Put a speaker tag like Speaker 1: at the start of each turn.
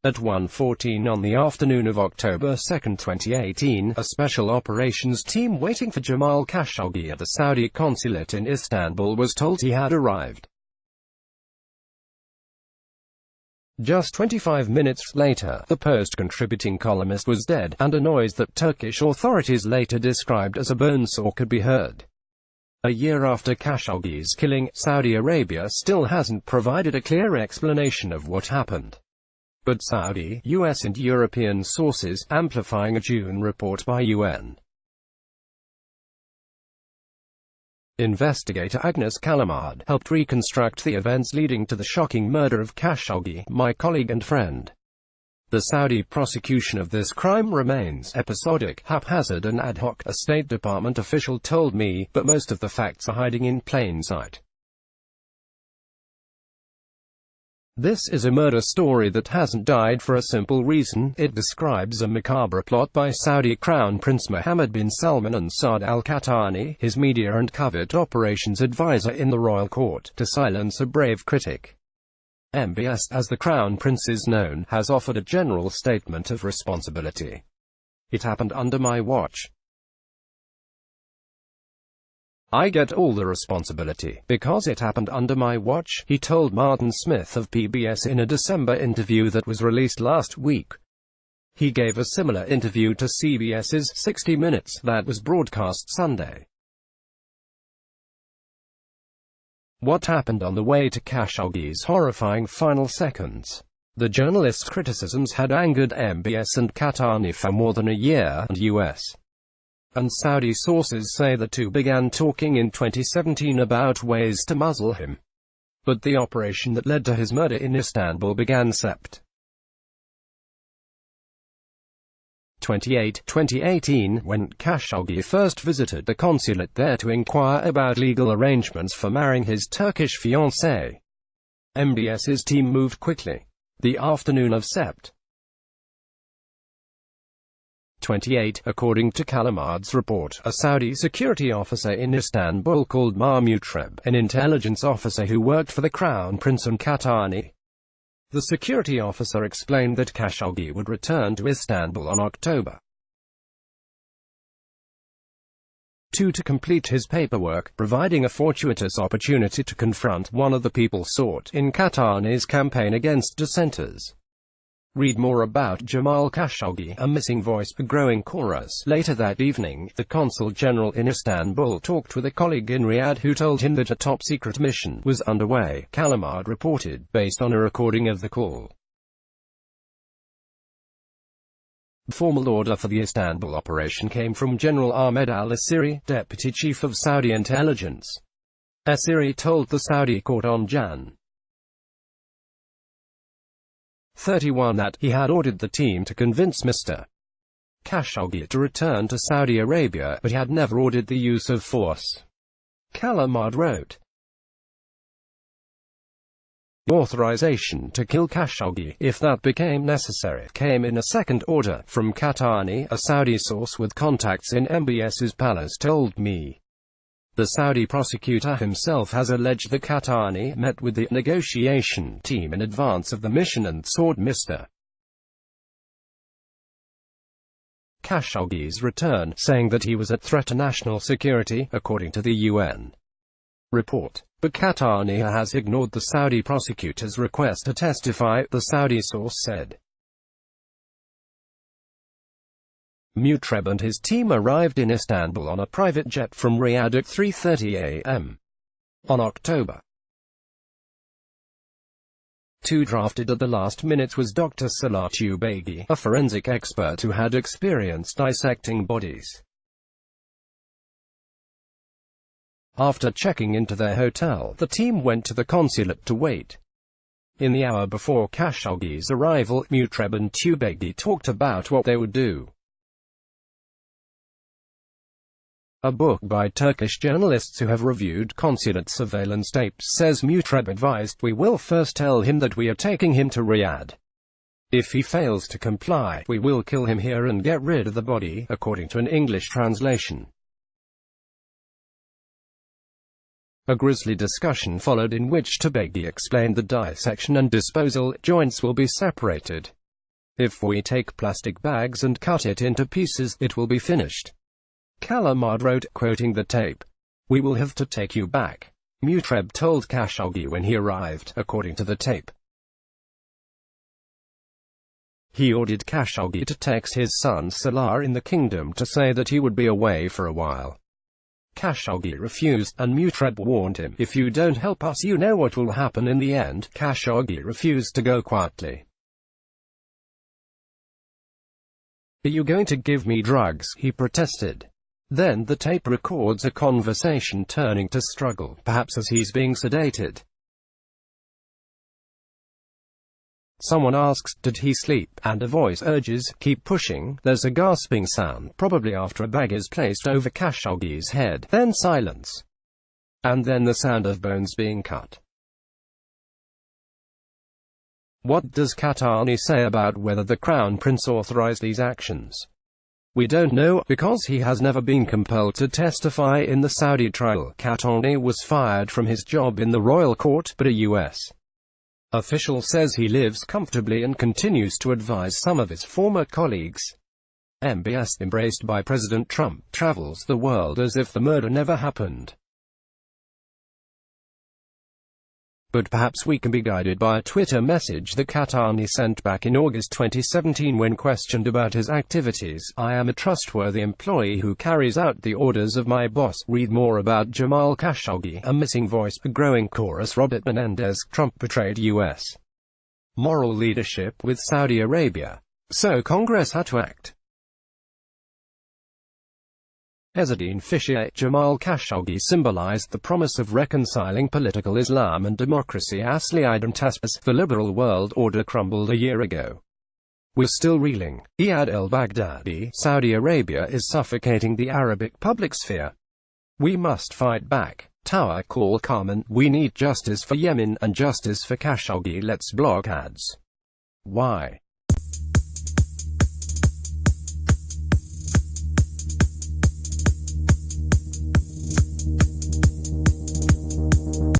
Speaker 1: At 1:14 on the afternoon of October 2, 2018, a special operations team waiting for Jamal Khashoggi at the Saudi Consulate in Istanbul was told he had arrived. Just 25 minutes later, the Post contributing columnist was dead, and a noise that Turkish authorities later described as a bone saw could be heard. A year after Khashoggi's killing, Saudi Arabia still hasn't provided a clear explanation of what happened. But Saudi, US and European sources, amplifying a June report by UN investigator Agnes Kalamard, helped reconstruct the events leading to the shocking murder of Khashoggi, my colleague and friend. The Saudi prosecution of this crime remains episodic, haphazard and ad hoc, a State Department official told me, but most of the facts are hiding in plain sight. This is a murder story that hasn't died for a simple reason. It describes a macabre plot by Saudi Crown Prince Mohammed bin Salman and Saud al-Qahtani, his media and covert operations advisor in the royal court, to silence a brave critic. B.A.C, as the Crown Prince is known, has offered a general statement of responsibility. It happened under my watch. I get all the responsibility, because it happened under my watch, he told Martin Smith of PBS in a December interview that was released last week. He gave a similar interview to CBS's 60 Minutes, that was broadcast Sunday. What happened on the way to Khashoggi's horrifying final seconds? The journalist's criticisms had angered B.A.C and Qahtani for more than a year, and US and Saudi sources say the two began talking in 2017 about ways to muzzle him. But the operation that led to his murder in Istanbul began Sept. 28, 2018, when Khashoggi first visited the consulate there to inquire about legal arrangements for marrying his Turkish fiancée. B.A.C's team moved quickly. The afternoon of Sept. 28, according to Kalamard's report, a Saudi security officer in Istanbul called Mutreb, an intelligence officer who worked for the Crown Prince and Qahtani. The security officer explained that Khashoggi would return to Istanbul on October 2 to complete his paperwork, providing a fortuitous opportunity to confront one of the people sought in Qahtani's campaign against dissenters. Read more about Jamal Khashoggi, a missing voice, a growing chorus. Later that evening, the Consul General in Istanbul talked with a colleague in Riyadh who told him that a top-secret mission was underway, Kalamard reported, based on a recording of the call. The formal order for the Istanbul operation came from General Ahmed al-Asseri, Deputy Chief of Saudi Intelligence. Asseri told the Saudi court on Jan. 31 that he had ordered the team to convince Mr. Khashoggi to return to Saudi Arabia, but he had never ordered the use of force. Kalamard wrote. The authorization to kill Khashoggi, if that became necessary, came in a second order from Qahtani, a Saudi source with contacts in B.A.C's palace told me. The Saudi prosecutor himself has alleged that Qahtani met with the negotiation team in advance of the mission and sought Mr. Khashoggi's return, saying that he was a threat to national security, according to the UN report. But Qahtani has ignored the Saudi prosecutor's request to testify, the Saudi source said. Mutreb and his team arrived in Istanbul on a private jet from Riyadh at 3:30 a.m. on October 2. Drafted at the last minute was Dr. Salah Tubaigi, a forensic expert who had experience dissecting bodies. After checking into their hotel, the team went to the consulate to wait. In the hour before Khashoggi's arrival, Mutreb and Tubaigi talked about what they would do. A book by Turkish journalists who have reviewed consulate surveillance tapes says Mutreb advised, "We will first tell him that we are taking him to Riyadh. If he fails to comply, we will kill him here and get rid of the body," according to an English translation. A grisly discussion followed in which Tubaigi explained the dissection and disposal joints will be separated. If we take plastic bags and cut it into pieces, it will be finished. Kalamard wrote, quoting the tape. We will have to take you back, Mutreb told Khashoggi when he arrived, according to the tape. He ordered Khashoggi to text his son Salah in the kingdom to say that he would be away for a while. Khashoggi refused, and Mutreb warned him, if you don't help us you know what will happen in the end. Khashoggi refused to go quietly. Are you going to give me drugs? He protested. Then the tape records a conversation turning to struggle, perhaps as he's being sedated. Someone asks, did he sleep? And a voice urges, keep pushing. There's a gasping sound, probably after a bag is placed over Khashoggi's head. Then silence. And then the sound of bones being cut. What does al-qahtani say about whether the Crown Prince authorized these actions? We don't know, because he has never been compelled to testify in the Saudi trial. Al-qahtani was fired from his job in the royal court, but a U.S. official says he lives comfortably and continues to advise some of his former colleagues. B.A.C, embraced by President Trump, travels the world as if the murder never happened. But perhaps we can be guided by a Twitter message that al-qahtani sent back in August 2017 when questioned about his activities. I am a trustworthy employee who carries out the orders of my boss. Read more about Jamal Khashoggi, a missing voice. A growing chorus. Robert Menendez. Trump betrayed U.S. moral leadership with Saudi Arabia. So Congress had to act. Ezzedine Fisher. Jamal Khashoggi symbolized the promise of reconciling political Islam and democracy. Asli Idantaspas. The liberal world order crumbled a year ago. We're still reeling. Iyad el-Baghdadi. Saudi Arabia is suffocating the Arabic public sphere. We must fight back. Tawakkul al-Kaman. We need justice for Yemen and justice for Khashoggi. Let's block ads. Why?